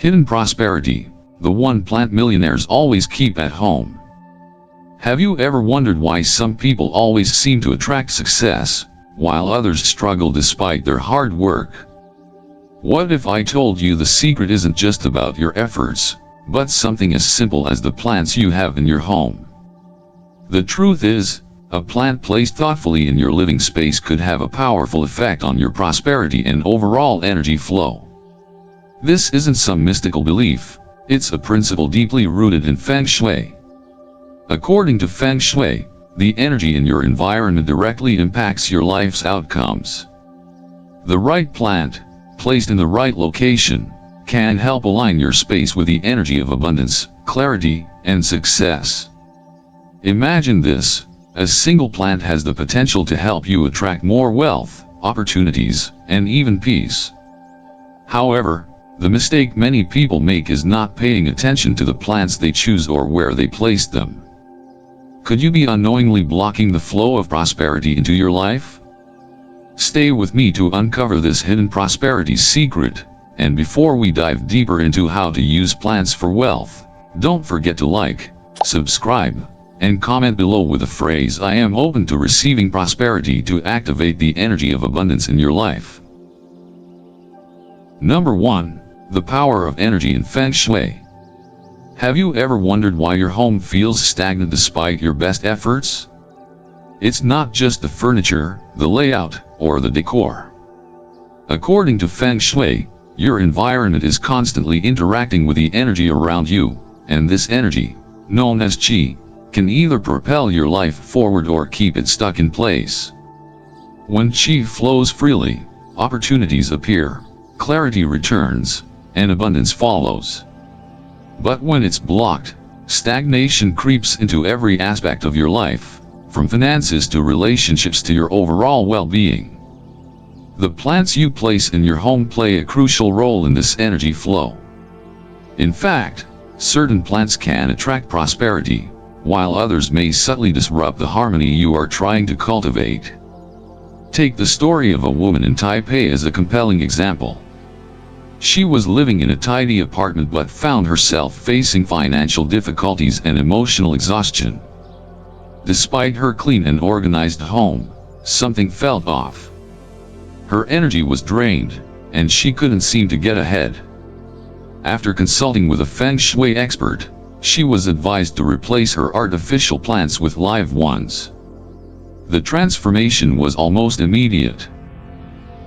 Hidden prosperity, the one plant millionaires always keep at home. Have you ever wondered why some people always seem to attract success, while others struggle despite their hard work? What if I told you the secret isn't just about your efforts, but something as simple as the plants you have in your home? The truth is, a plant placed thoughtfully in your living space could have a powerful effect on your prosperity and overall energy flow. This isn't some mystical belief, it's a principle deeply rooted in Feng Shui. According to Feng Shui, the energy in your environment directly impacts your life's outcomes. The right plant, placed in the right location, can help align your space with the energy of abundance, clarity, and success. Imagine this: a single plant has the potential to help you attract more wealth, opportunities, and even peace. However, the mistake many people make is not paying attention to the plants they choose or where they place them. Could you be unknowingly blocking the flow of prosperity into your life? Stay with me to uncover this hidden prosperity secret, and before we dive deeper into how to use plants for wealth, don't forget to like, subscribe, and comment below with the phrase "I am open to receiving prosperity" to activate the energy of abundance in your life. Number 1. The power of energy in Feng Shui. Have you ever wondered why your home feels stagnant despite your best efforts? It's not just the furniture, the layout, or the decor. According to Feng Shui, your environment is constantly interacting with the energy around you, and this energy, known as qi, can either propel your life forward or keep it stuck in place. When qi flows freely, opportunities appear, clarity returns, and abundance follows. But when it's blocked, stagnation creeps into every aspect of your life, from finances to relationships to your overall well-being. The plants you place in your home play a crucial role in this energy flow. In fact, certain plants can attract prosperity, while others may subtly disrupt the harmony you are trying to cultivate. Take the story of a woman in Taipei as a compelling example. She was living in a tidy apartment but found herself facing financial difficulties and emotional exhaustion. Despite her clean and organized home, something felt off. Her energy was drained, and she couldn't seem to get ahead. After consulting with a Feng Shui expert, she was advised to replace her artificial plants with live ones. The transformation was almost immediate.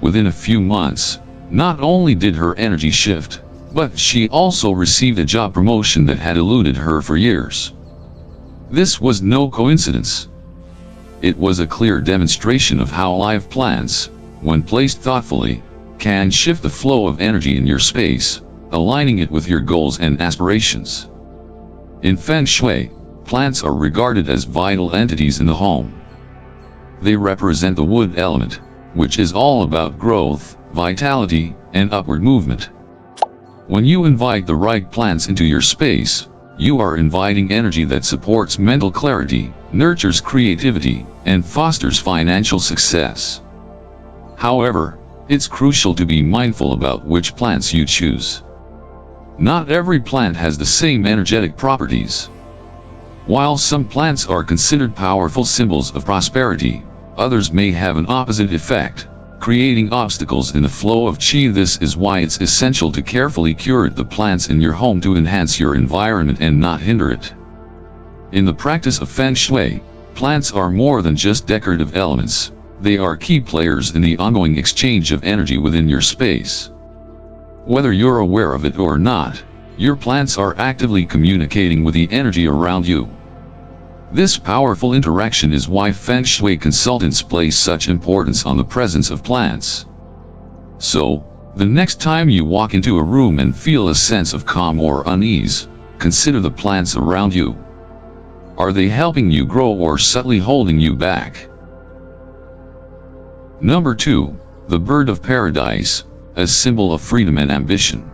Within a few months, not only did her energy shift, but she also received a job promotion that had eluded her for years. This was no coincidence. It was a clear demonstration of how live plants, when placed thoughtfully, can shift the flow of energy in your space, aligning it with your goals and aspirations. In Feng Shui, plants are regarded as vital entities in the home. They represent the wood element, which is all about growth, vitality, and upward movement. When you invite the right plants into your space, you are inviting energy that supports mental clarity, nurtures creativity, and fosters financial success. However, it's crucial to be mindful about which plants you choose. Not every plant has the same energetic properties. While some plants are considered powerful symbols of prosperity, others may have an opposite effect, creating obstacles in the flow of qi. This is why it's essential to carefully curate the plants in your home to enhance your environment and not hinder it. In the practice of Feng Shui, plants are more than just decorative elements. They are key players in the ongoing exchange of energy within your space. Whether you're aware of it or not, your plants are actively communicating with the energy around you. This powerful interaction is why Feng Shui consultants place such importance on the presence of plants. So, the next time you walk into a room and feel a sense of calm or unease, consider the plants around you. Are they helping you grow or subtly holding you back? Number 2. The bird of paradise, a symbol of freedom and ambition.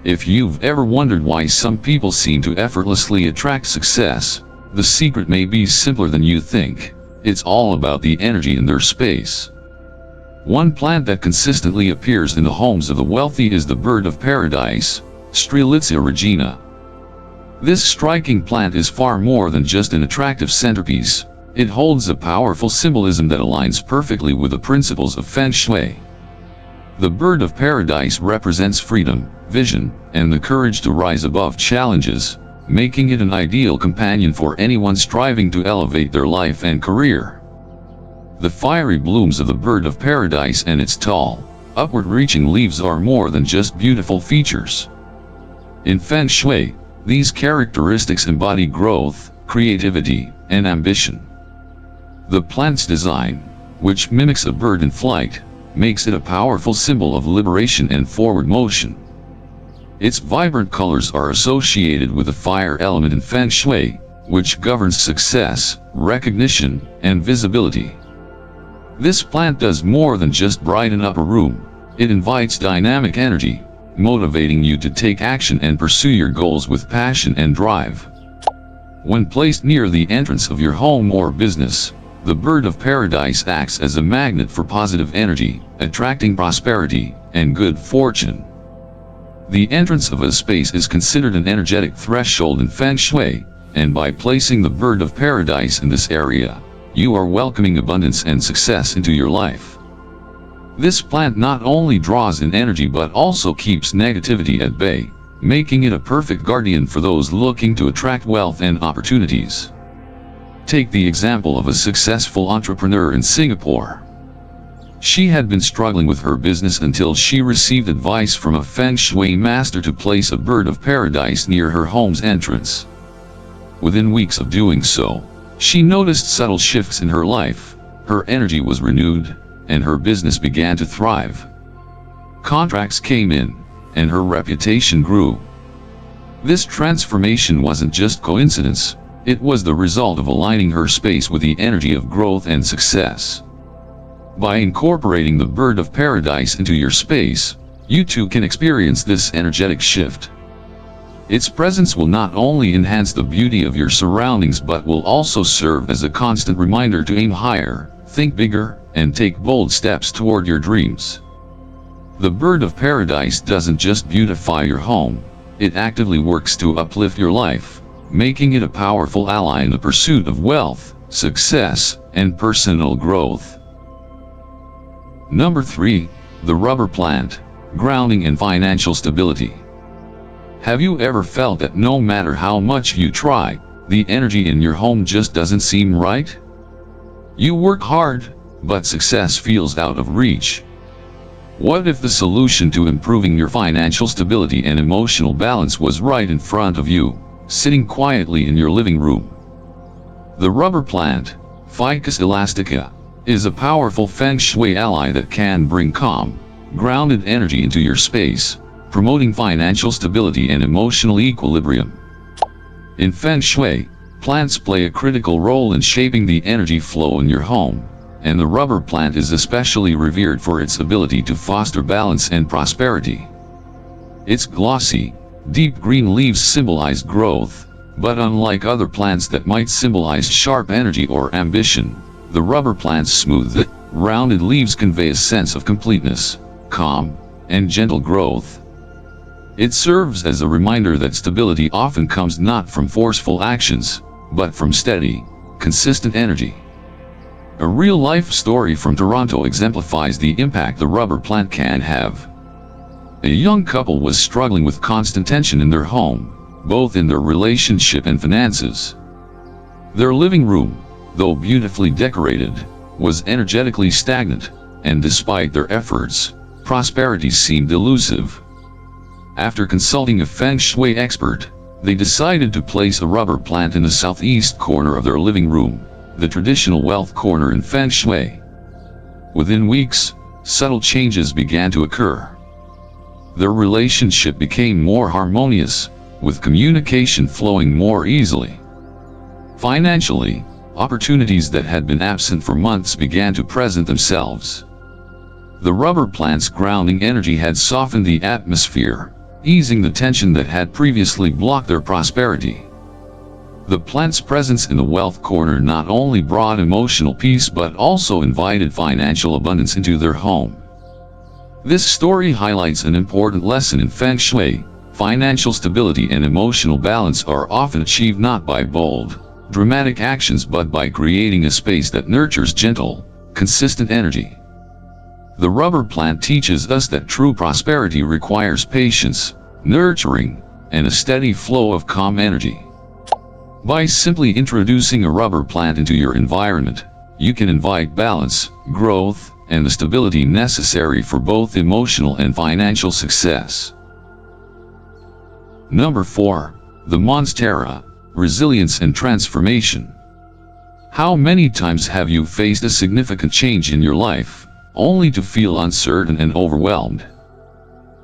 If you've ever wondered why some people seem to effortlessly attract success, the secret may be simpler than you think. It's all about the energy in their space. One plant that consistently appears in the homes of the wealthy is the bird of paradise, Strelitzia regina. This striking plant is far more than just an attractive centerpiece. It holds a powerful symbolism that aligns perfectly with the principles of Feng Shui. The bird of paradise represents freedom, vision, and the courage to rise above challenges, making it an ideal companion for anyone striving to elevate their life and career. The fiery blooms of the bird of paradise and its tall, upward-reaching leaves are more than just beautiful features. In Feng Shui, these characteristics embody growth, creativity, and ambition. The plant's design, which mimics a bird in flight, makes it a powerful symbol of liberation and forward motion. Its vibrant colors are associated with the fire element in Feng Shui, which governs success, recognition, and visibility. This plant does more than just brighten up a room. It invites dynamic energy, motivating you to take action and pursue your goals with passion and drive. When placed near the entrance of your home or business, the bird of paradise acts as a magnet for positive energy, attracting prosperity and good fortune. The entrance of a space is considered an energetic threshold in Feng Shui, and by placing the bird of paradise in this area, you are welcoming abundance and success into your life. This plant not only draws in energy but also keeps negativity at bay, making it a perfect guardian for those looking to attract wealth and opportunities. Take the example of a successful entrepreneur in Singapore. She had been struggling with her business until she received advice from a Feng Shui master to place a bird of paradise near her home's entrance. Within weeks of doing so, she noticed subtle shifts in her life. Her energy was renewed, and her business began to thrive. Contracts came in, and her reputation grew. This transformation wasn't just coincidence, it was the result of aligning her space with the energy of growth and success. By incorporating the bird of paradise into your space, you too can experience this energetic shift. Its presence will not only enhance the beauty of your surroundings but will also serve as a constant reminder to aim higher, think bigger, and take bold steps toward your dreams. The bird of paradise doesn't just beautify your home, it actively works to uplift your life, making it a powerful ally in the pursuit of wealth, success, and personal growth. Number 3. The rubber plant, grounding and financial stability. Have you ever felt that no matter how much you try, the energy in your home just doesn't seem right? You work hard, but success feels out of reach. What if the solution to improving your financial stability and emotional balance was right in front of you, sitting quietly in your living room? The rubber plant, Ficus elastica, is a powerful Feng Shui ally that can bring calm, grounded energy into your space, promoting financial stability and emotional equilibrium. In Feng Shui, plants play a critical role in shaping the energy flow in your home, and the rubber plant is especially revered for its ability to foster balance and prosperity. Its glossy, deep green leaves symbolize growth, but unlike other plants that might symbolize sharp energy or ambition, the rubber plant's smooth, rounded leaves convey a sense of completeness, calm, and gentle growth. It serves as a reminder that stability often comes not from forceful actions, but from steady, consistent energy. A real-life story from Toronto exemplifies the impact the rubber plant can have. A young couple was struggling with constant tension in their home, both in their relationship and finances. Their living room, though beautifully decorated, was energetically stagnant, and despite their efforts, prosperity seemed elusive. After consulting a Feng Shui expert, they decided to place a rubber plant in the southeast corner of their living room, the traditional wealth corner in Feng Shui. Within weeks, subtle changes began to occur. Their relationship became more harmonious, with communication flowing more easily. Financially, opportunities that had been absent for months began to present themselves. The rubber plant's grounding energy had softened the atmosphere, easing the tension that had previously blocked their prosperity. The plant's presence in the wealth corner not only brought emotional peace but also invited financial abundance into their home. This story highlights an important lesson in Feng Shui. Financial stability and emotional balance are often achieved not by bold, dramatic actions but by creating a space that nurtures gentle, consistent energy. The rubber plant teaches us that true prosperity requires patience, nurturing, and a steady flow of calm energy. By simply introducing a rubber plant into your environment, you can invite balance, growth, and the stability necessary for both emotional and financial success. Number 4. The Monstera, Resilience and Transformation. How many times have you faced a significant change in your life, only to feel uncertain and overwhelmed?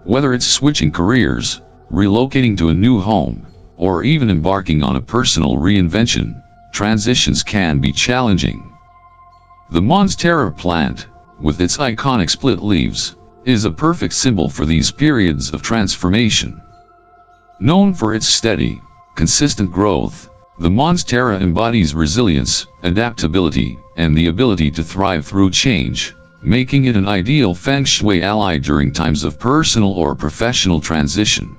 Whether it's switching careers, relocating to a new home, or even embarking on a personal reinvention, transitions can be challenging. The Monstera plant, with its iconic split leaves, is a perfect symbol for these periods of transformation. Known for its steady, consistent growth, the Monstera embodies resilience, adaptability, and the ability to thrive through change, making it an ideal Feng Shui ally during times of personal or professional transition.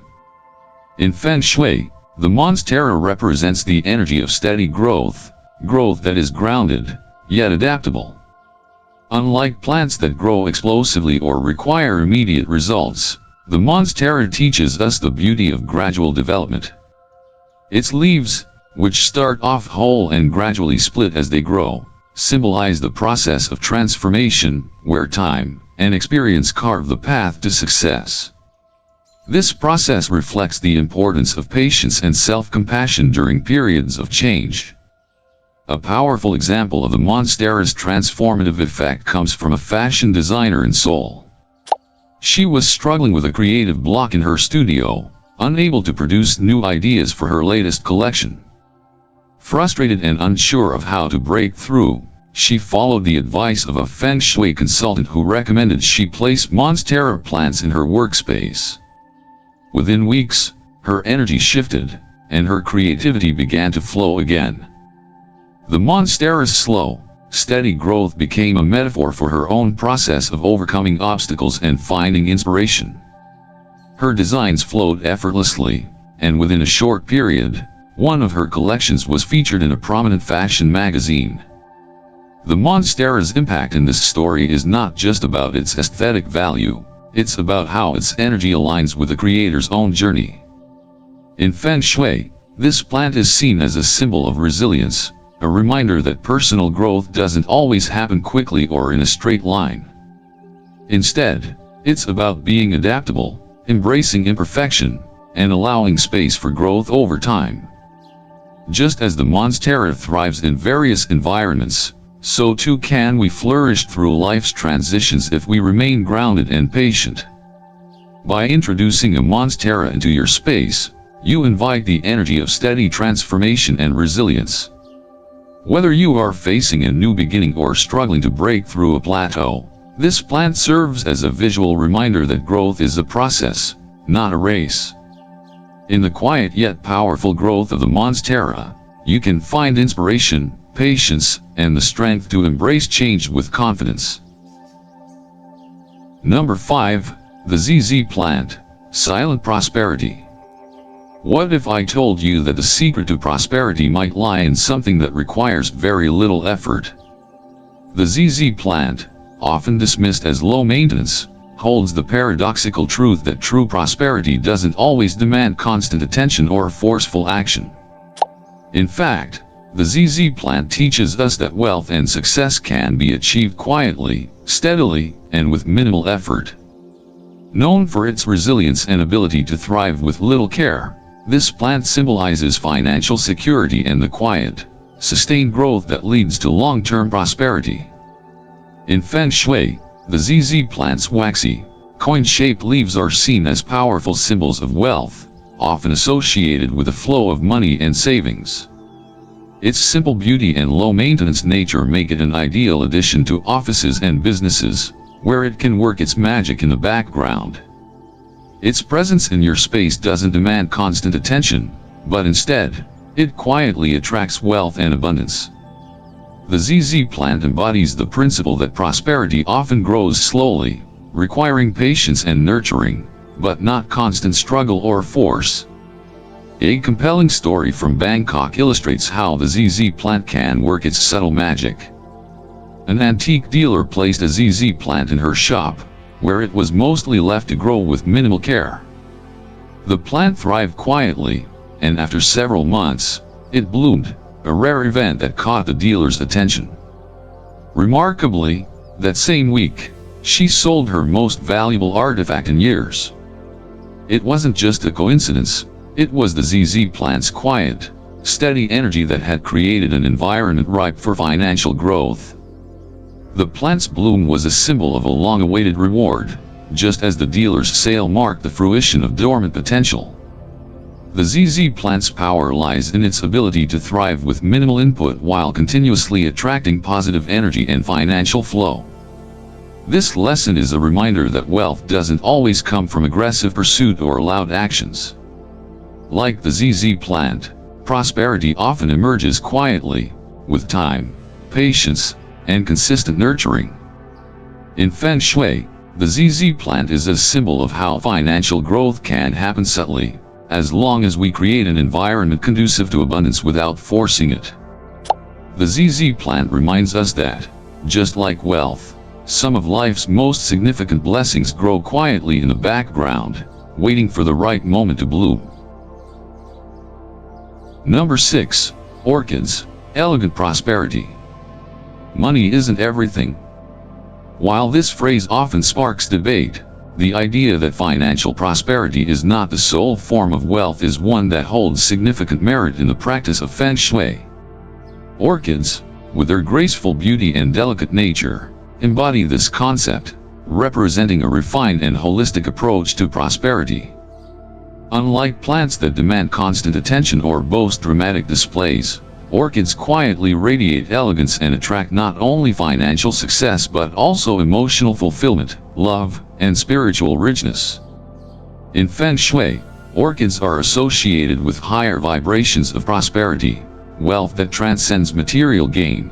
In Feng Shui, the Monstera represents the energy of steady growth that is grounded, yet adaptable. Unlike plants that grow explosively or require immediate results, the Monstera teaches us the beauty of gradual development. Its leaves, which start off whole and gradually split as they grow, symbolize the process of transformation, where time and experience carve the path to success. This process reflects the importance of patience and self-compassion during periods of change. A powerful example of the Monstera's transformative effect comes from a fashion designer in Seoul. She was struggling with a creative block in her studio, unable to produce new ideas for her latest collection. Frustrated and unsure of how to break through, she followed the advice of a Feng Shui consultant who recommended she place Monstera plants in her workspace. Within weeks, her energy shifted, and her creativity began to flow again. The Monstera's slow, steady growth became a metaphor for her own process of overcoming obstacles and finding inspiration. Her designs flowed effortlessly, and within a short period, one of her collections was featured in a prominent fashion magazine. The Monstera's impact in this story is not just about its aesthetic value, it's about how its energy aligns with the creator's own journey. In Feng Shui, this plant is seen as a symbol of resilience, a reminder that personal growth doesn't always happen quickly or in a straight line. Instead, it's about being adaptable, embracing imperfection, and allowing space for growth over time. Just as the Monstera thrives in various environments, so too can we flourish through life's transitions if we remain grounded and patient. By introducing a Monstera into your space, you invite the energy of steady transformation and resilience. Whether you are facing a new beginning or struggling to break through a plateau, this plant serves as a visual reminder that growth is a process, not a race. In the quiet yet powerful growth of the Monstera, you can find inspiration, patience, and the strength to embrace change with confidence. Number 5. The ZZ Plant, Silent Prosperity. What if I told you that the secret to prosperity might lie in something that requires very little effort? The ZZ plant, often dismissed as low maintenance, holds the paradoxical truth that true prosperity doesn't always demand constant attention or forceful action. In fact, the ZZ plant teaches us that wealth and success can be achieved quietly, steadily, and with minimal effort. Known for its resilience and ability to thrive with little care, this plant symbolizes financial security and the quiet, sustained growth that leads to long-term prosperity. In Feng Shui, the ZZ plant's waxy, coin-shaped leaves are seen as powerful symbols of wealth, often associated with a flow of money and savings. Its simple beauty and low-maintenance nature make it an ideal addition to offices and businesses, where it can work its magic in the background. Its presence in your space doesn't demand constant attention, but instead, it quietly attracts wealth and abundance. The ZZ plant embodies the principle that prosperity often grows slowly, requiring patience and nurturing, but not constant struggle or force. A compelling story from Bangkok illustrates how the ZZ plant can work its subtle magic. An antique dealer placed a ZZ plant in her shop, where it was mostly left to grow with minimal care. The plant thrived quietly, and after several months, it bloomed, a rare event that caught the dealer's attention. Remarkably, that same week, she sold her most valuable artifact in years. It wasn't just a coincidence, it was the ZZ plant's quiet, steady energy that had created an environment ripe for financial growth. The plant's bloom was a symbol of a long-awaited reward, just as the dealer's sale marked the fruition of dormant potential. The ZZ plant's power lies in its ability to thrive with minimal input while continuously attracting positive energy and financial flow. This lesson is a reminder that wealth doesn't always come from aggressive pursuit or loud actions. Like the ZZ plant, prosperity often emerges quietly, with time, patience, and consistent nurturing. In Feng Shui, the ZZ plant is a symbol of how financial growth can happen subtly, as long as we create an environment conducive to abundance without forcing it. The ZZ plant reminds us that, just like wealth, some of life's most significant blessings grow quietly in the background, waiting for the right moment to bloom. Number 6. Orchids, elegant prosperity. Money isn't everything. While this phrase often sparks debate, the idea that financial prosperity is not the sole form of wealth is one that holds significant merit in the practice of Feng Shui. Orchids, with their graceful beauty and delicate nature, embody this concept, representing a refined and holistic approach to prosperity. Unlike plants that demand constant attention or boast dramatic displays, orchids quietly radiate elegance and attract not only financial success but also emotional fulfillment, love, and spiritual richness. In Feng Shui, orchids are associated with higher vibrations of prosperity, wealth that transcends material gain.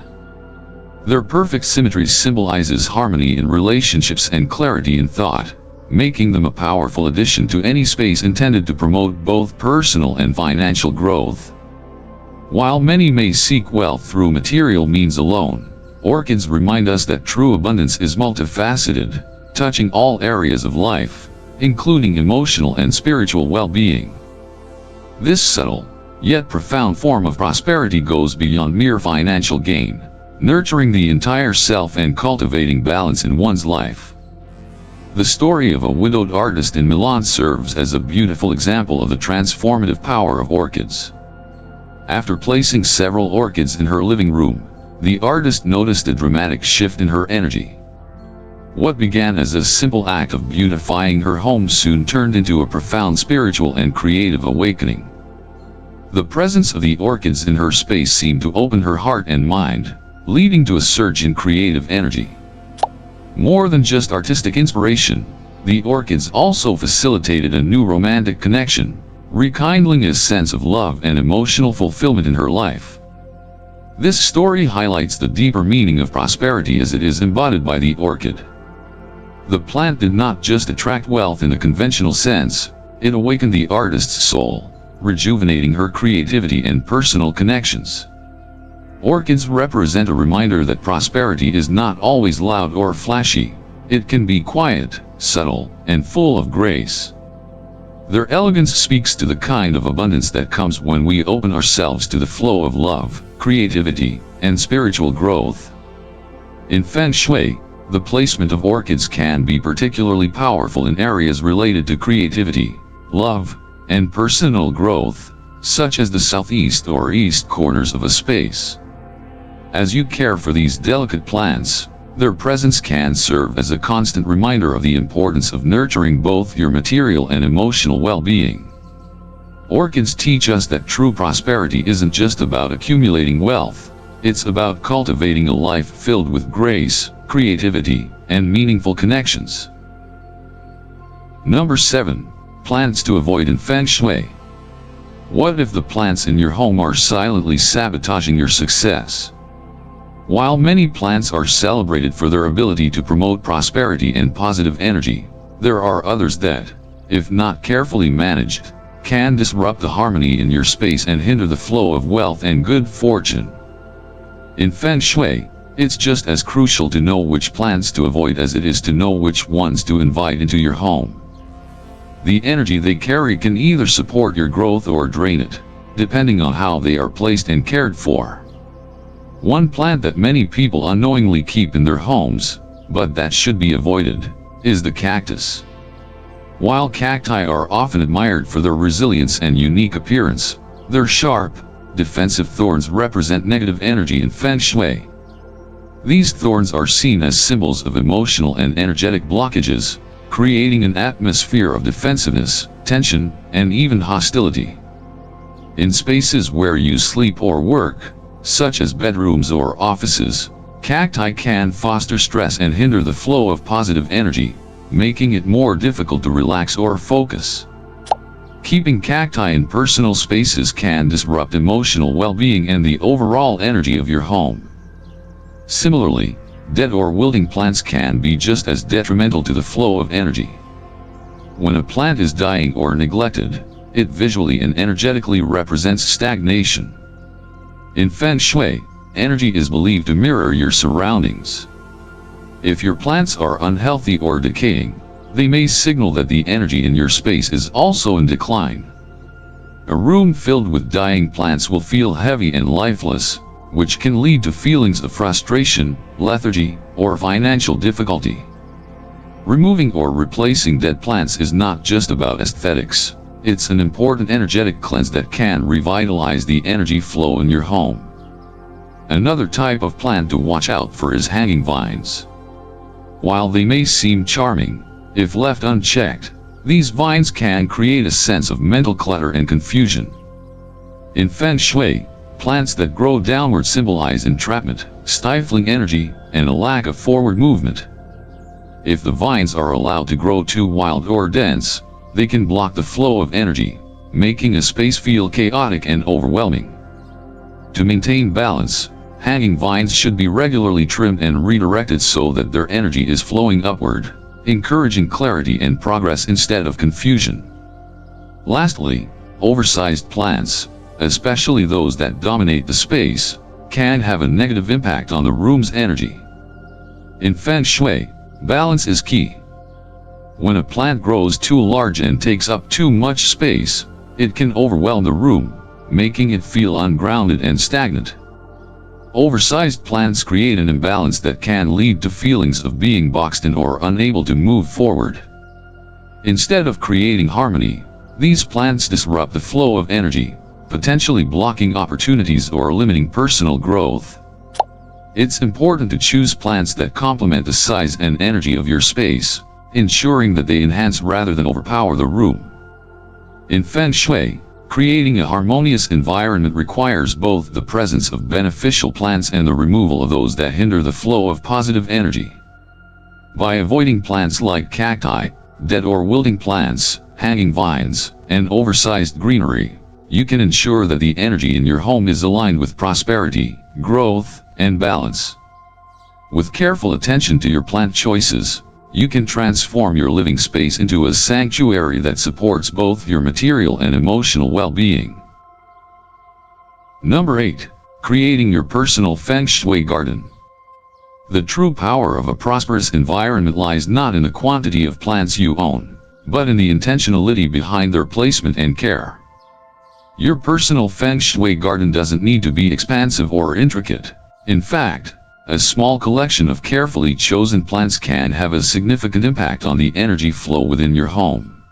Their perfect symmetry symbolizes harmony in relationships and clarity in thought, making them a powerful addition to any space intended to promote both personal and financial growth. While many may seek wealth through material means alone, orchids remind us that true abundance is multifaceted, touching all areas of life, including emotional and spiritual well-being. This subtle, yet profound form of prosperity goes beyond mere financial gain, nurturing the entire self and cultivating balance in one's life. The story of a widowed artist in Milan serves as a beautiful example of the transformative power of orchids. After placing several orchids in her living room, the artist noticed a dramatic shift in her energy. What began as a simple act of beautifying her home soon turned into a profound spiritual and creative awakening. The presence of the orchids in her space seemed to open her heart and mind, leading to a surge in creative energy. More than just artistic inspiration, the orchids also facilitated a new romantic connection, rekindling a sense of love and emotional fulfillment in her life. This story highlights the deeper meaning of prosperity as it is embodied by the orchid. The plant did not just attract wealth in the conventional sense, it awakened the artist's soul, rejuvenating her creativity and personal connections. Orchids represent a reminder that prosperity is not always loud or flashy. It can be quiet, subtle, and full of grace. Their elegance speaks to the kind of abundance that comes when we open ourselves to the flow of love, creativity, and spiritual growth. In Feng Shui, the placement of orchids can be particularly powerful in areas related to creativity, love, and personal growth, such as the southeast or east corners of a space. As you care for these delicate plants, their presence can serve as a constant reminder of the importance of nurturing both your material and emotional well-being. Orchids teach us that true prosperity isn't just about accumulating wealth, it's about cultivating a life filled with grace, creativity, and meaningful connections. Number 7. Plants to avoid in Feng Shui. What if the plants in your home are silently sabotaging your success? While many plants are celebrated for their ability to promote prosperity and positive energy, there are others that, if not carefully managed, can disrupt the harmony in your space and hinder the flow of wealth and good fortune. In Feng Shui, it's just as crucial to know which plants to avoid as it is to know which ones to invite into your home. The energy they carry can either support your growth or drain it, depending on how they are placed and cared for. One plant that many people unknowingly keep in their homes, but that should be avoided, is the cactus. While cacti are often admired for their resilience and unique appearance, their sharp, defensive thorns represent negative energy in Feng Shui. These thorns are seen as symbols of emotional and energetic blockages, creating an atmosphere of defensiveness, tension, and even hostility. In spaces where you sleep or work, such as bedrooms or offices, cacti can foster stress and hinder the flow of positive energy, making it more difficult to relax or focus. Keeping cacti in personal spaces can disrupt emotional well-being and the overall energy of your home. Similarly, dead or wilting plants can be just as detrimental to the flow of energy. When a plant is dying or neglected, it visually and energetically represents stagnation. In Feng Shui, energy is believed to mirror your surroundings. If your plants are unhealthy or decaying, they may signal that the energy in your space is also in decline. A room filled with dying plants will feel heavy and lifeless, which can lead to feelings of frustration, lethargy, or financial difficulty. Removing or replacing dead plants is not just about aesthetics, it's an important energetic cleanse that can revitalize the energy flow in your home. Another type of plant to watch out for is hanging vines. While they may seem charming, if left unchecked, these vines can create a sense of mental clutter and confusion. In Feng Shui, plants that grow downward symbolize entrapment, stifling energy, and a lack of forward movement. If the vines are allowed to grow too wild or dense, they can block the flow of energy, making a space feel chaotic and overwhelming. To maintain balance, hanging vines should be regularly trimmed and redirected so that their energy is flowing upward, encouraging clarity and progress instead of confusion. Lastly, oversized plants, especially those that dominate the space, can have a negative impact on the room's energy. In Feng Shui, balance is key. When a plant grows too large and takes up too much space, it can overwhelm the room, making it feel ungrounded and stagnant. Oversized plants create an imbalance that can lead to feelings of being boxed in or unable to move forward. Instead of creating harmony, these plants disrupt the flow of energy, potentially blocking opportunities or limiting personal growth. It's important to choose plants that complement the size and energy of your space, ensuring that they enhance rather than overpower the room. In Feng Shui, creating a harmonious environment requires both the presence of beneficial plants and the removal of those that hinder the flow of positive energy. By avoiding plants like cacti, dead or wilting plants, hanging vines, and oversized greenery, you can ensure that the energy in your home is aligned with prosperity, growth, and balance. With careful attention to your plant choices, you can transform your living space into a sanctuary that supports both your material and emotional well-being. Number 8. Creating your personal Feng Shui garden. The true power of a prosperous environment lies not in the quantity of plants you own, but in the intentionality behind their placement and care. Your personal Feng Shui garden doesn't need to be expansive or intricate. In fact, a small collection of carefully chosen plants can have a significant impact on the energy flow within your home.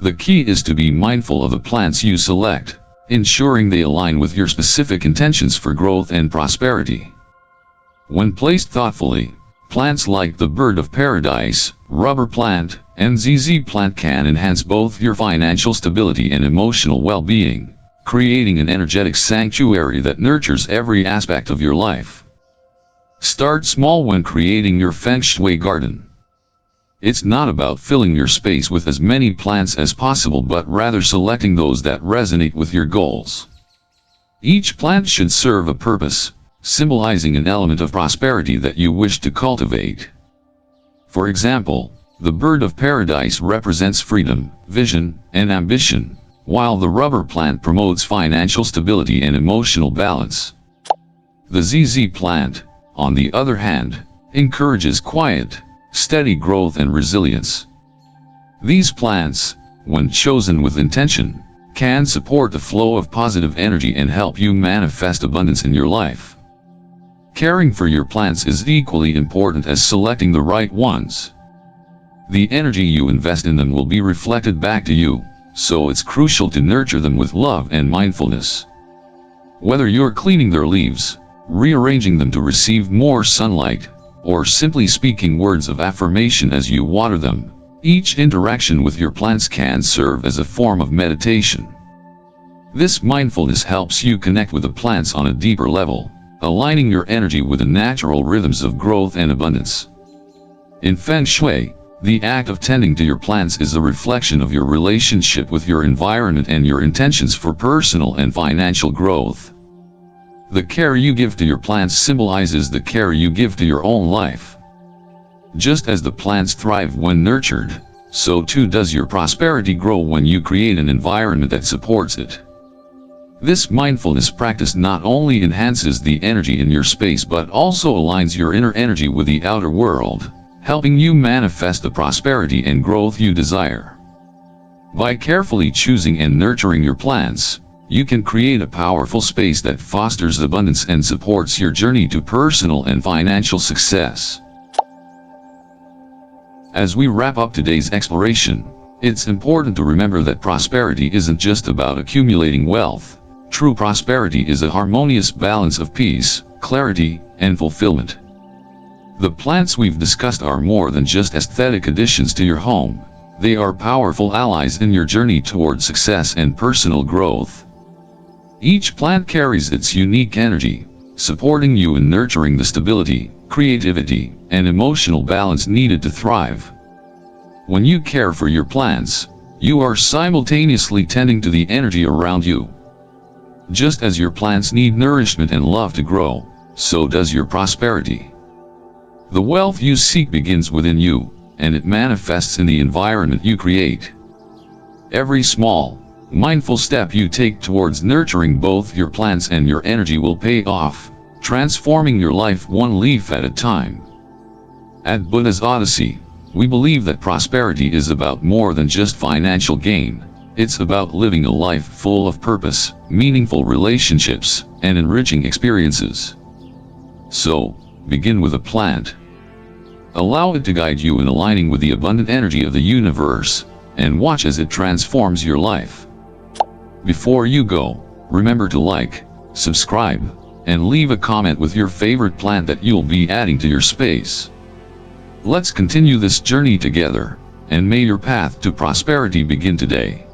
The key is to be mindful of the plants you select, ensuring they align with your specific intentions for growth and prosperity. When placed thoughtfully, plants like the bird of paradise, rubber plant, and ZZ plant can enhance both your financial stability and emotional well-being, creating an energetic sanctuary that nurtures every aspect of your life. Start small when creating your Feng Shui garden. It's not about filling your space with as many plants as possible, but rather selecting those that resonate with your goals. Each plant should serve a purpose, symbolizing an element of prosperity that you wish to cultivate. For example, The bird of paradise represents freedom, vision, and ambition, while the rubber plant promotes financial stability and emotional balance. The ZZ plant, on the other hand, encourages quiet, steady growth and resilience. These plants, when chosen with intention, can support the flow of positive energy and help you manifest abundance in your life. Caring for your plants is equally important as selecting the right ones. The energy you invest in them will be reflected back to you, so it's crucial to nurture them with love and mindfulness. Whether you're cleaning their leaves, rearranging them to receive more sunlight, or simply speaking words of affirmation as you water them, each interaction with your plants can serve as a form of meditation. This mindfulness helps you connect with the plants on a deeper level, aligning your energy with the natural rhythms of growth and abundance. In Feng Shui, the act of tending to your plants is a reflection of your relationship with your environment and your intentions for personal and financial growth. The care you give to your plants symbolizes the care you give to your own life. Just as the plants thrive when nurtured, so too does your prosperity grow when you create an environment that supports it. This mindfulness practice not only enhances the energy in your space but also aligns your inner energy with the outer world, helping you manifest the prosperity and growth you desire. By carefully choosing and nurturing your plants, you can create a powerful space that fosters abundance and supports your journey to personal and financial success. As we wrap up today's exploration, it's important to remember that prosperity isn't just about accumulating wealth. True prosperity is a harmonious balance of peace, clarity, and fulfillment. The plants we've discussed are more than just aesthetic additions to your home. They are powerful allies in your journey toward success and personal growth. Each plant carries its unique energy, supporting you in nurturing the stability, creativity, and emotional balance needed to thrive. When you care for your plants, you are simultaneously tending to the energy around you. Just as your plants need nourishment and love to grow, so does your prosperity. The wealth you seek begins within you, and it manifests in the environment you create. Every small, mindful step you take towards nurturing both your plants and your energy will pay off, transforming your life one leaf at a time. At Buddha's Odyssey, we believe that prosperity is about more than just financial gain. It's about living a life full of purpose, meaningful relationships, and enriching experiences. So, begin with a plant. Allow it to guide you in aligning with the abundant energy of the universe, and watch as it transforms your life. Before you go, remember to like, subscribe, and leave a comment with your favorite plant that you'll be adding to your space. Let's continue this journey together, and may your path to prosperity begin today.